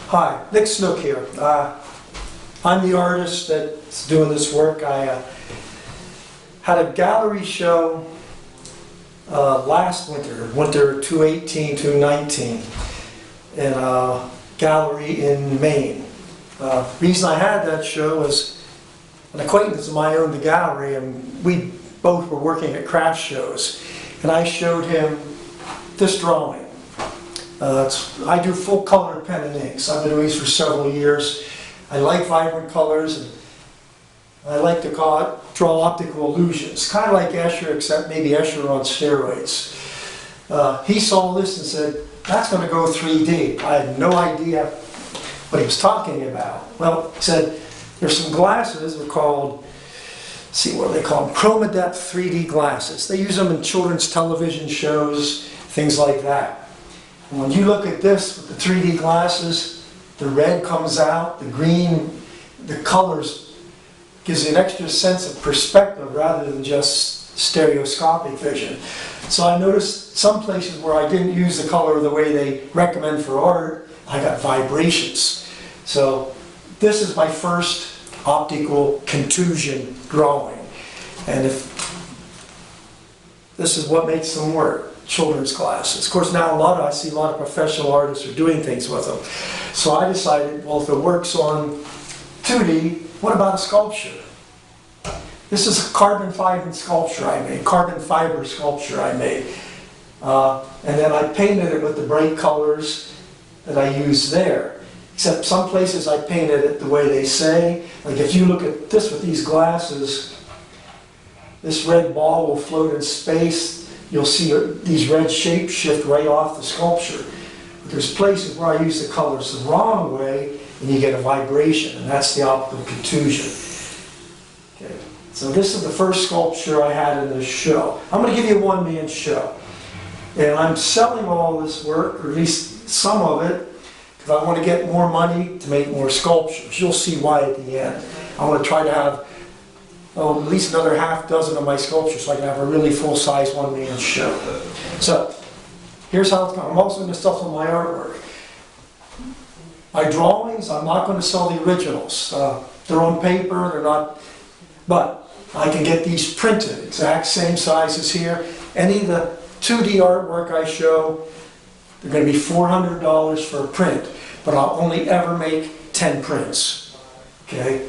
Hi, Nick Snook here. I'm the artist that's doing this work. I had a gallery show last winter 2018-2019, in a gallery in Maine. Reason I had that show was an acquaintance of mine owned the gallery, and we both were working at craft shows. And I showed him this drawing. I do full color pen and inks. I've been doing these for several years. I like vibrant colors, and I like to draw optical illusions. Kind of like Escher, except maybe Escher on steroids. He saw this and said, that's going to go 3D. I had no idea what he was talking about. Well, he said, there's some glasses, they're called, let's see, what do they call them? Chroma-depth 3D glasses. They use them in children's television shows, things like that. And when you look at this with the 3D glasses, the red comes out, the green, the colors gives you an extra sense of perspective rather than just stereoscopic vision. So I noticed some places where I didn't use the color the way they recommend for art, I got vibrations. So this is my first optical contusion drawing. And if this is what makes them work. Children's glasses. Of course, now I see a lot of professional artists are doing things with them. So I decided, well, if it works on 2D, what about a sculpture? This is a carbon fiber sculpture I made, and then I painted it with the bright colors that I used there. Except some places I painted it the way they say. Like if you look at this with these glasses, this red ball will float in space. You'll see these red shapes shift right off the sculpture. But there's places where I use the colors the wrong way and you get a vibration, and that's the optical contusion. Okay. So this is the first sculpture I had in this show. I'm going to give you a one-man show. And I'm selling all this work, or at least some of it, because I want to get more money to make more sculptures. You'll see why at the end. I want to try to have at least another half dozen of my sculptures so I can have a really full-size one-man show. So, here's how it's going. I'm also going to sell some of my artwork. My drawings, I'm not going to sell the originals. They're on paper, they're not, but I can get these printed, exact same sizes here. Any of the 2D artwork I show, they're going to be $400 for a print, but I'll only ever make 10 prints. Okay?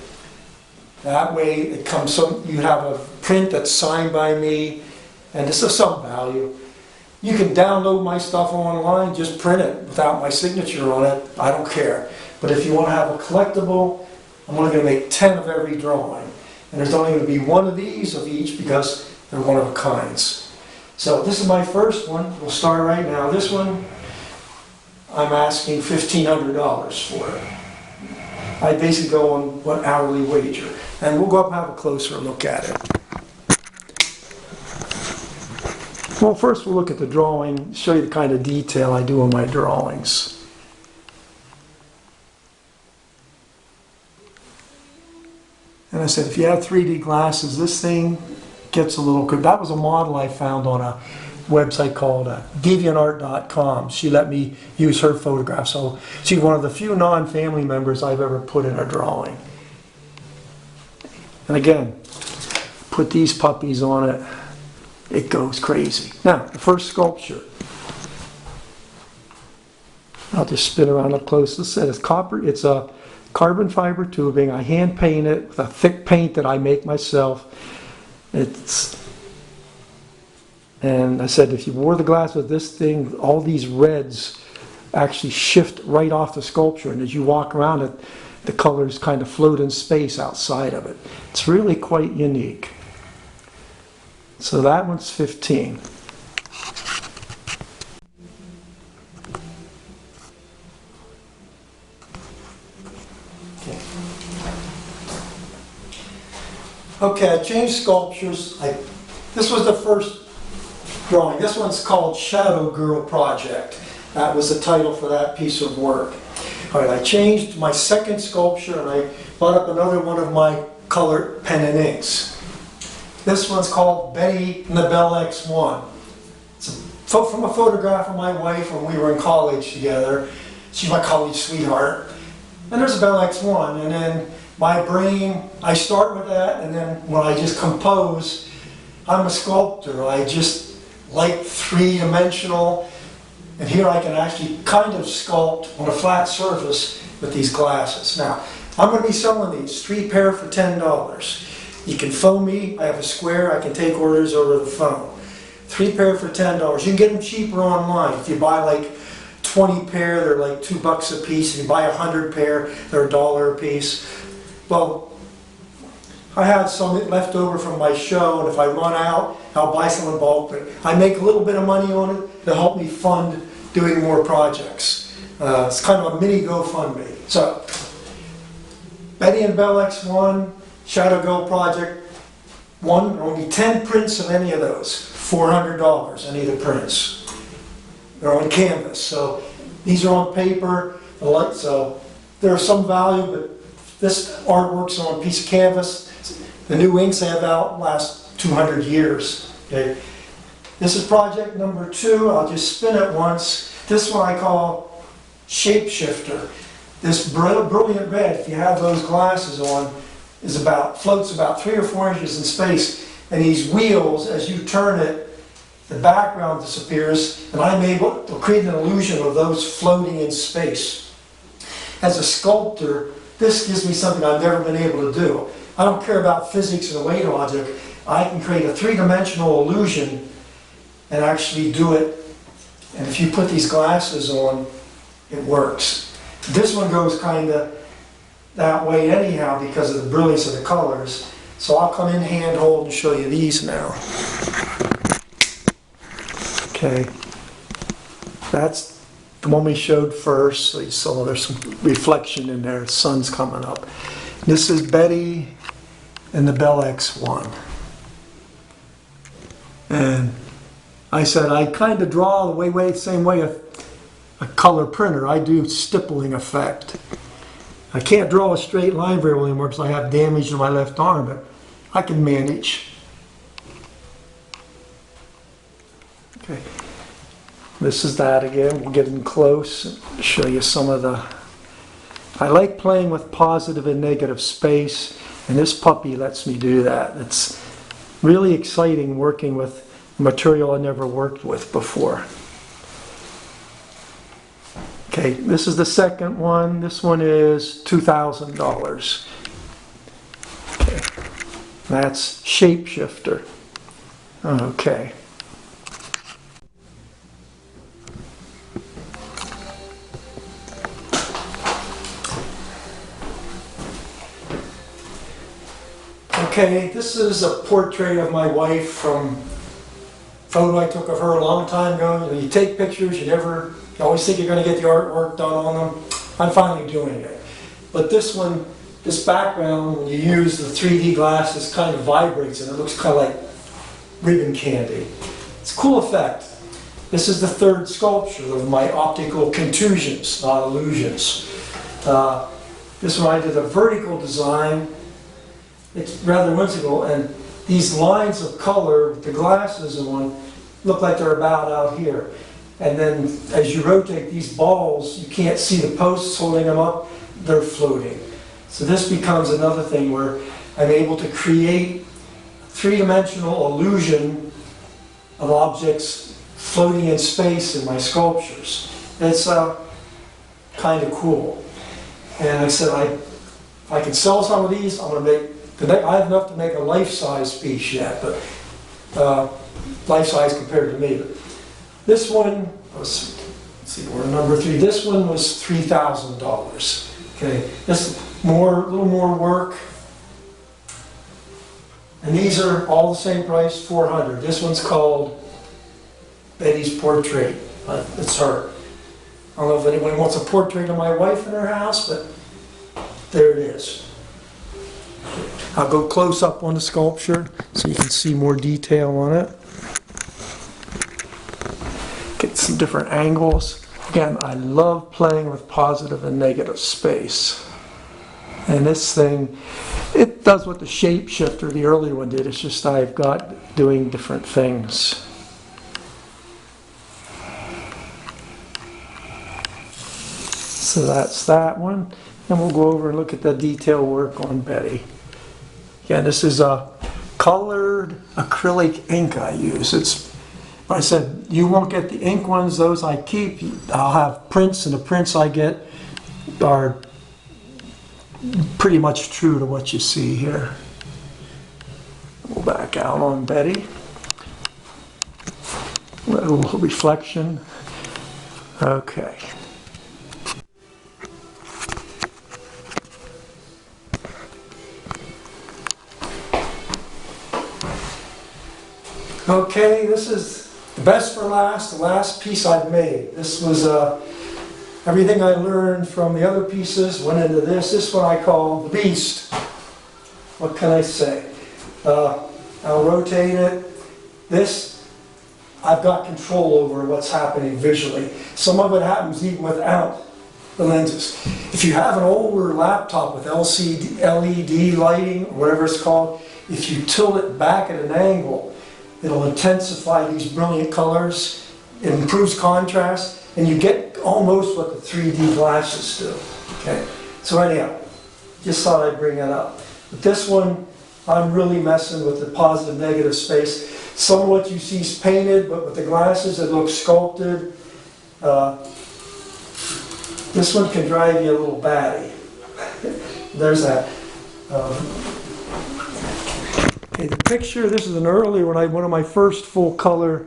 That way, it comes you have a print that's signed by me, and it's of some value. You can download my stuff online, just print it without my signature on it. I don't care. But if you want to have a collectible, I'm only going to make 10 of every drawing. And there's only going to be one of these of each because they're one of a kinds. So this is my first one. We'll start right now. This one, I'm asking $1,500 for it. I basically go on what hourly wager. And we'll go up and have a closer look at it. Well, first we'll look at the drawing, show you the kind of detail I do in my drawings. And I said, if you have 3D glasses, this thing gets a little good. That was a model I found on a website called deviantart.com. She let me use her photograph. So she's one of the few non-family members I've ever put in a drawing. And again, put these puppies on it, it goes crazy. Now, the first sculpture. I'll just spin around up close. This is copper. It's a carbon fiber tubing. I hand paint it with a thick paint that I make myself. And I said, if you wore the glass with this thing, all these reds actually shift right off the sculpture. And as you walk around it, the colors kind of float in space outside of it. It's really quite unique. So that one's 15. Okay, I changed sculptures. This was the first drawing. This one's called Shadow Girl Project. That was the title for that piece of work. All right, I changed my second sculpture and I brought up another one of my colored pen and inks. This one's called Betty and the Bell X1. It's from a photograph of my wife when we were in college together. She's my college sweetheart. And there's a Bell X1, and then my brain, I start with that, and then when I just compose, I'm a sculptor. I just like three-dimensional, and here I can actually kind of sculpt on a flat surface with these glasses. Now, I'm going to be selling these, 3 pair for $10. You can phone me, I have a square, I can take orders over the phone. 3 pair for $10. You can get them cheaper online. If you buy like 20 pair, they're like $2 a piece. If you buy 100 pair, they're $1 a piece. Well, I have some left over from my show, and if I run out, I'll buy some in bulk, but I make a little bit of money on it to help me fund doing more projects. It's kind of a mini GoFundMe. So, Betty and Bell X1, Shadow Go Project, only 10 prints of any of those, $400, any of the prints. They're on canvas, so these are on paper, so there's some value, but this artwork's on a piece of canvas. The new inks I have out last 200 years. Okay. This is project number 2. I'll just spin it once. This one I call Shapeshifter. This brilliant red, if you have those glasses on, floats about 3 or 4 inches in space. And these wheels, as you turn it, the background disappears, and I'm able to create an illusion of those floating in space. As a sculptor, this gives me something I've never been able to do. I don't care about physics or weight logic. I can create a 3-dimensional illusion and actually do it. And if you put these glasses on, it works. This one goes kind of that way anyhow because of the brilliance of the colors. So I'll come in handhold and show you these now. Okay. That's the one we showed first. So you saw there's some reflection in there. The sun's coming up. This is Betty and the Bell X1. And I said I kind of draw the same way a color printer. I do stippling effect. I can't draw a straight line very well anymore because I have damage to my left arm, but I can manage. Okay. This is that again. We'll get in close and show you some of the... I like playing with positive and negative space, and this puppy lets me do that. It's really exciting working with material I never worked with before. Okay, this is the second one. This one is $2,000. Okay, that's Shapeshifter. Okay. Okay, this is a portrait of my wife from a photo I took of her a long time ago. You know, you take pictures, you always think you're going to get the artwork done on them. I'm finally doing it. But this one, this background, when you use the 3D glasses, kind of vibrates and it looks kind of like ribbon candy. It's a cool effect. This is the third sculpture of my optical contusions, not illusions. This one I did a vertical design. It's rather whimsical, and these lines of color with the glasses on look like they're about out here. And then as you rotate these balls, you can't see the posts holding them up, they're floating. So this becomes another thing where I'm able to create a 3-dimensional illusion of objects floating in space in my sculptures. It's kind of cool. And I said, if I can sell some of these, I'm going to make... I have enough to make a life-size piece yet, but life-size compared to me. But this one was, let's see, we're number 3. This one was $3,000. Okay, this a little more work, and these are all the same price, $400. This one's called Betty's Portrait. It's her. I don't know if anyone wants a portrait of my wife in her house, but there it is. I'll go close up on the sculpture so you can see more detail on it. Get some different angles. Again, I love playing with positive and negative space. And this thing, it does what the Shapeshifter, the earlier one, did. It's just I've got doing different things. So that's that one. And we'll go over and look at the detail work on Betty. Again, this is a colored acrylic ink I use. It's, I said, you won't get the ink ones, those I keep. I'll have prints, and the prints I get are pretty much true to what you see here. We'll back out on Betty. A little reflection. Okay. Okay, this is the best for last, the last piece I've made. This was everything I learned from the other pieces went into this. This is what I call the beast. What can I say? I'll rotate it. This, I've got control over what's happening visually. Some of it happens even without the lenses. If you have an older laptop with LED lighting, or whatever it's called, if you tilt it back at an angle, it'll intensify these brilliant colors. It improves contrast, and you get almost what the 3D glasses do. Okay. So anyhow, just thought I'd bring that up. But this one, I'm really messing with the positive negative space. Some of what you see is painted, but with the glasses it looks sculpted. This one can drive you a little batty. There's that. Okay, the picture, this is an earlier one, one of my first full color,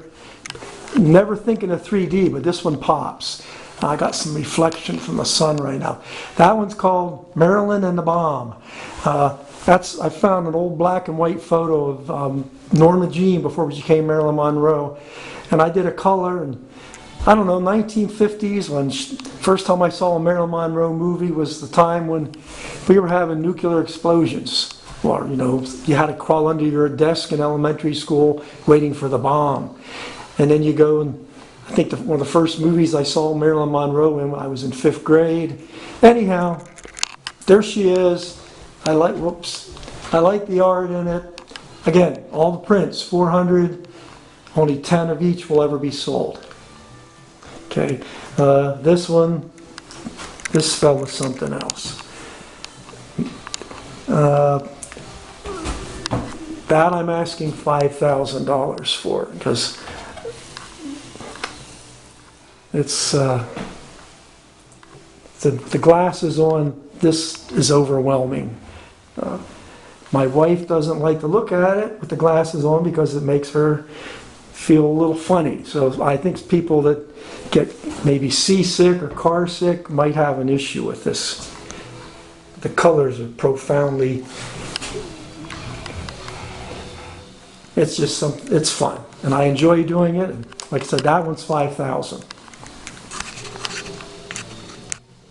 never thinking of 3D, but this one pops. I got some reflection from the sun right now. That one's called Marilyn and the Bomb. I found an old black and white photo of Norma Jean before she became Marilyn Monroe. And I did a color, and I don't know, 1950s, when first time I saw a Marilyn Monroe movie was the time when we were having nuclear explosions. Or, you know, you had to crawl under your desk in elementary school waiting for the bomb. And then you go, and I think one of the first movies I saw Marilyn Monroe in, I was in 5th grade. Anyhow, there she is. I like the art in it. Again, all the prints, 400, only 10 of each will ever be sold. Okay, this one, this fella's something else. That I'm asking $5,000 for, because it's the glasses on this is overwhelming. My wife doesn't like to look at it with the glasses on because it makes her feel a little funny. So I think people that get maybe seasick or car sick might have an issue with this. The colors are profoundly, it's just it's fun, and I enjoy doing it. And like I said, that one's $5,000.